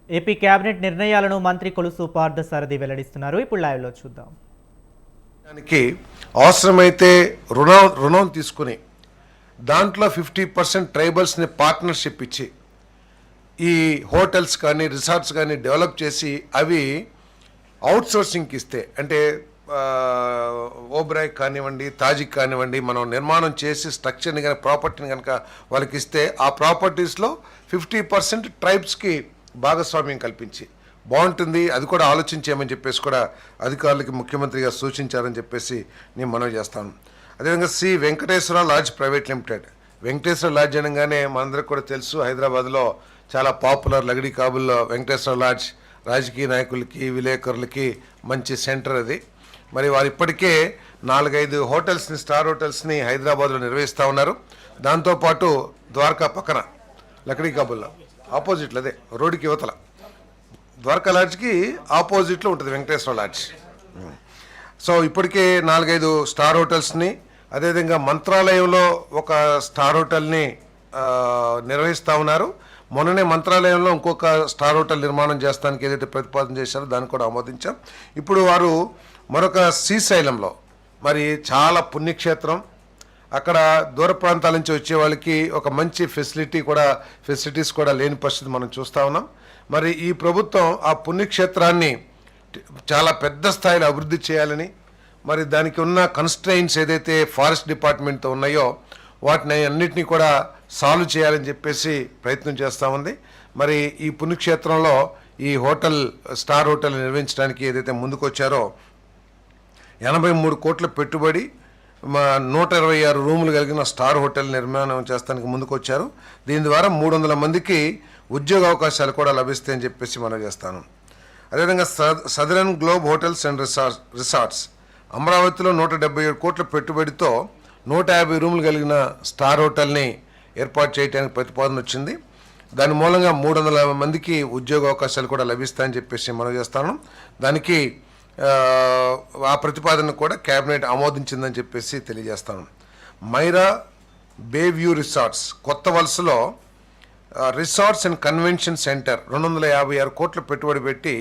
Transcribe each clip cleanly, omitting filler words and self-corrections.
AP cabinet నిర్ణయాలను మంత్రి కొలుసు పార్థసారథి వెల్లడిస్తున్నారు. ఇప్పుడు లైవ్లో చూద్దాం. దానికి అవసరమైతే రుణం తీసుకుని దాంట్లో 50% ట్రైబల్స్ని పార్ట్నర్షిప్ ఇచ్చి ఈ హోటల్స్ కానీ రిసార్ట్స్ కానీ డెవలప్ చేసి అవి అవుట్సోర్సింగ్కి ఇస్తే, అంటే ఓబ్రాయ్ కానివ్వండి, తాజిక్ కానివ్వండి, మనం నిర్మాణం చేసి స్ట్రక్చర్ని కనుక ప్రాపర్టీని కనుక వాళ్ళకి ఇస్తే ఆ ప్రాపర్టీస్లో 50% ట్రైబ్స్కి భాగస్వామ్యం కల్పించి బాగుంటుంది. అది కూడా ఆలోచించేయమని చెప్పేసి కూడా అధికారులకి ముఖ్యమంత్రి గారు సూచించారని చెప్పేసి నేను మనవి చేస్తాను. అదేవిధంగా Shri Venkateswara lodge private limited. Venkateswara lodge అనగానే మనందరికి కూడా తెలుసు, హైదరాబాద్లో చాలా పాపులర్ లగడీ కాబుల్లో వెంకటేశ్వర లాడ్జ్ రాజకీయ నాయకులకి, విలేకరులకి మంచి సెంటర్ అది. మరి వారు ఇప్పటికే 4-5 హోటల్స్ని, స్టార్ హోటల్స్ని హైదరాబాద్లో నిర్వహిస్తూ ఉన్నారు. దాంతోపాటు ద్వారకా పక్కన లకడీ కాబుల్లో ఆపోజిట్లో, అదే రోడ్డుకి యువతల ద్వారకా లాడ్జ్కి ఆపోజిట్లో ఉంటుంది వెంకటేశ్వర లాడ్జ్. సో ఇప్పటికే 4-5 స్టార్ హోటల్స్ని, అదేవిధంగా మంత్రాలయంలో ఒక స్టార్ హోటల్ని నిర్వహిస్తూ ఉన్నారు. మొన్ననే మంత్రాలయంలో ఇంకొక స్టార్ హోటల్ నిర్మాణం చేస్తానికి ఏదైతే ప్రతిపాదన చేశారో దాన్ని కూడా ఆమోదించాం. ఇప్పుడు వారు మరొక శ్రీశైలంలో, మరి చాలా పుణ్యక్షేత్రం, అక్కడ దూర ప్రాంతాల నుంచి వచ్చే వాళ్ళకి ఒక మంచి ఫెసిలిటీస్ కూడా లేని పరిస్థితి మనం చూస్తూ ఉన్నాం. మరి ఈ ప్రభుత్వం ఆ పుణ్యక్షేత్రాన్ని చాలా పెద్ద స్థాయిలో అభివృద్ధి చేయాలని, మరి దానికి ఉన్న కన్స్ట్రైన్స్ ఏదైతే ఫారెస్ట్ డిపార్ట్మెంట్తో ఉన్నాయో వాటిని అన్నిటినీ కూడా సాల్వ్ చేయాలని చెప్పేసి ప్రయత్నం చేస్తూ ఉంది. మరి ఈ పుణ్యక్షేత్రంలో ఈ స్టార్ హోటల్ నిర్వహించడానికి ఏదైతే ముందుకొచ్చారో 83 కోట్ల పెట్టుబడి, 126 రూములు కలిగిన స్టార్ హోటల్ నిర్మాణం చేస్తానికి ముందుకొచ్చారు. దీని ద్వారా 300 మందికి ఉద్యోగ అవకాశాలు కూడా లభిస్తాయని చెప్పేసి మనం చేస్తాను. అదేవిధంగా southern globe hotels and resorts అమరావతిలో 177 కోట్ల పెట్టుబడితో 150 రూములు కలిగిన స్టార్ హోటల్ని ఏర్పాటు చేయడానికి ప్రతిపాదన వచ్చింది. దాని మూలంగా 300 మందికి ఉద్యోగ అవకాశాలు కూడా లభిస్తాయని చెప్పేసి మనం చేస్తాను. దానికి ఆ ప్రతిపాదన కూడా కేబినెట్ ఆమోదించిందని చెప్పేసి తెలియజేస్తాను. మైరా బే వ్యూ రిసార్ట్స్ కొత్త వలసలో రిసార్ట్స్ అండ్ కన్వెన్షన్ సెంటర్ 256 కోట్ల పెట్టుబడి పెట్టి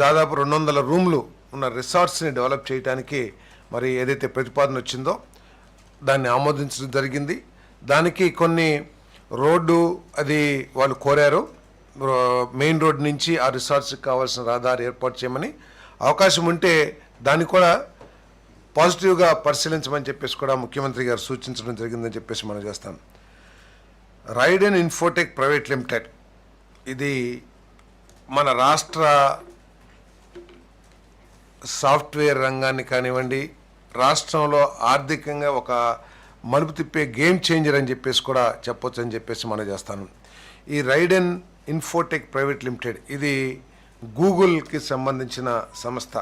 దాదాపు 200 రూమ్లు ఉన్న రిసార్ట్స్ని డెవలప్ చేయడానికి మరి ఏదైతే ప్రతిపాదన వచ్చిందో దాన్ని ఆమోదించడం జరిగింది. దానికి కొన్ని రోడ్డు అది వాళ్ళు కోరారు, మెయిన్ రోడ్ నుంచి ఆ రిసార్ట్స్కి కావాల్సిన రహదారి ఏర్పాటు చేయమని. అవకాశం ఉంటే దాన్ని కూడా పాజిటివ్గా పరిశీలించమని చెప్పేసి కూడా ముఖ్యమంత్రి గారు సూచించడం జరిగిందని చెప్పేసి మనం చేస్తాం. రైడెన్ ఇన్ఫోటెక్ ప్రైవేట్ లిమిటెడ్, ఇది మన రాష్ట్ర సాఫ్ట్వేర్ రంగాన్ని కానివ్వండి, రాష్ట్రంలో ఆర్థికంగా ఒక మలుపు తిప్పే గేమ్ చేంజర్ అని చెప్పేసి కూడా చెప్పొచ్చు అని చెప్పేసి మనం చేస్తాను. ఈ రైడెన్ ఇన్ఫోటెక్ ప్రైవేట్ లిమిటెడ్ ఇది గూగుల్కి సంబంధించిన సంస్థ.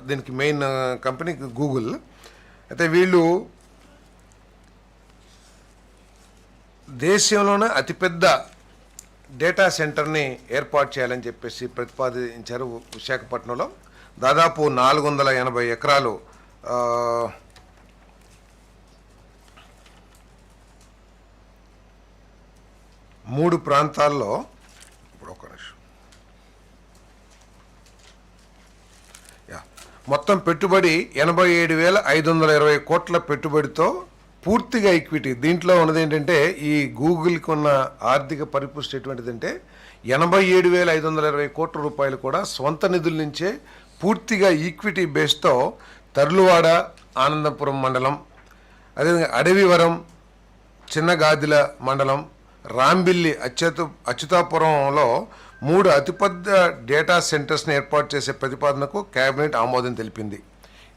దీనికి మెయిన్ కంపెనీ గూగుల్. అయితే వీళ్ళు దేశంలోనే అతిపెద్ద డేటా సెంటర్ని ఏర్పాటు చేయాలని చెప్పేసి ప్రతిపాదించారు. విశాఖపట్నంలో దాదాపు 480 ఎకరాలు 3 ప్రాంతాల్లో. ఇప్పుడు ఒక నిమిషం, మొత్తం పెట్టుబడి 87,520 కోట్ల పెట్టుబడితో పూర్తిగా ఈక్విటీ. దీంట్లో ఉన్నది ఏంటంటే ఈ గూగుల్కి ఉన్న ఆర్థిక పరిపుష్టి ఎటువంటిదంటే 87,520 కోట్ల రూపాయలు కూడా సొంత నిధుల నుంచే పూర్తిగా ఈక్విటీ బేస్తో తర్లువాడ, ఆనందపురం మండలం, అదేవిధంగా అడవివరం, చిన్నగాదిల మండలం, రాంబిల్లి, అచ్యుతాపురంలో 3 అతిపెద్ద డేటా సెంటర్స్ని ఏర్పాటు చేసే ప్రతిపాదనకు కేబినెట్ ఆమోదం తెలిపింది.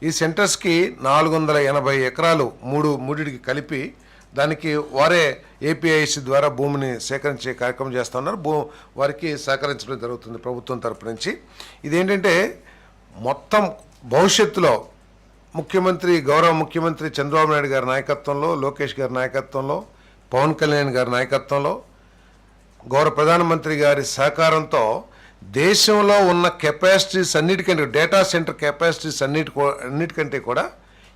ఈ సెంటర్స్కి 480 ఎకరాలు మూడిటికి కలిపి దానికి వారే ఏపీఐసి ద్వారా భూమిని సేకరించే కార్యక్రమం చేస్తున్నారు. వారికి సహకరించడం జరుగుతుంది ప్రభుత్వం తరపు నుంచి. ఇదేంటంటే మొత్తం భవిష్యత్తులో గౌరవ ముఖ్యమంత్రి చంద్రబాబు నాయుడు గారి నాయకత్వంలో, లోకేష్ గారి నాయకత్వంలో, పవన్ కళ్యాణ్ గారి నాయకత్వంలో, గౌరవ ప్రధానమంత్రి గారి సహకారంతో దేశంలో ఉన్న కెపాసిటీస్ అన్నిటికంటే, డేటా సెంటర్ కెపాసిటీస్ అన్నిటికంటే కూడా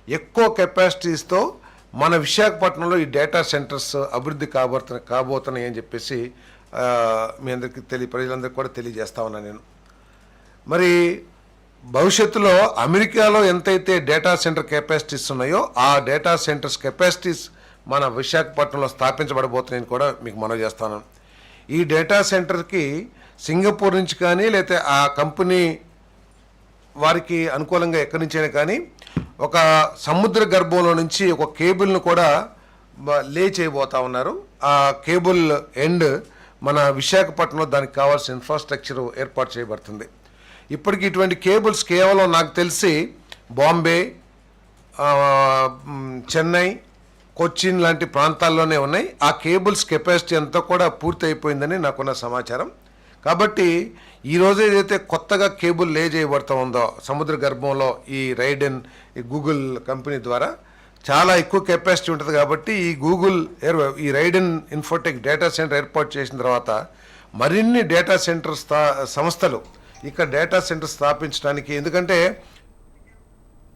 ఎక్కువ కెపాసిటీస్తో మన విశాఖపట్నంలో ఈ డేటా సెంటర్స్ అభివృద్ధి కాబోతున్నాయి అని చెప్పేసి మీ అందరికీ ప్రజలందరికీ కూడా తెలియజేస్తా ఉన్నాను నేను. మరి భవిష్యత్తులో అమెరికాలో ఎంతైతే డేటా సెంటర్ కెపాసిటీస్ ఉన్నాయో ఆ డేటా సెంటర్స్ కెపాసిటీస్ మన విశాఖపట్నంలో స్థాపించబడబోతున్నాయని కూడా మీకు మనవి చేస్తాను. ఈ డేటా సెంటర్కి సింగపూర్ నుంచి కానీ లేకపోతే ఆ కంపెనీ వారికి అనుకూలంగా ఎక్కడి నుంచైనా కానీ ఒక సముద్ర గర్భంలో నుంచి ఒక కేబుల్ను కూడా లే చేయబోతా ఉన్నారు. ఆ కేబుల్ ఎండ్ మన విశాఖపట్నంలో దానికి కావాల్సిన ఇన్ఫ్రాస్ట్రక్చర్ ఏర్పాటు చేయబడుతుంది. ఇప్పటికి ఇటువంటి కేబుల్స్ కేవలం నాకు తెలిసి బాంబే, చెన్నై, కొచ్చిన్ లాంటి ప్రాంతాల్లోనే ఉన్నాయి. ఆ కేబుల్స్ కెపాసిటీ అంతా కూడా పూర్తి అయిపోయిందని నాకున్న సమాచారం. కాబట్టి ఈరోజు ఏదైతే కొత్తగా కేబుల్ లే చేయబడుతూ ఉందో సముద్ర గర్భంలో ఈ రైడెన్ ఈ గూగుల్ కంపెనీ ద్వారా చాలా ఎక్కువ కెపాసిటీ ఉంటుంది. కాబట్టి ఈ రైడెన్ ఇన్ఫోటెక్ డేటా సెంటర్ ఏర్పాటు చేసిన తర్వాత మరిన్ని డేటా సెంటర్ సంస్థలు ఇక్కడ డేటా సెంటర్ స్థాపించడానికి, ఎందుకంటే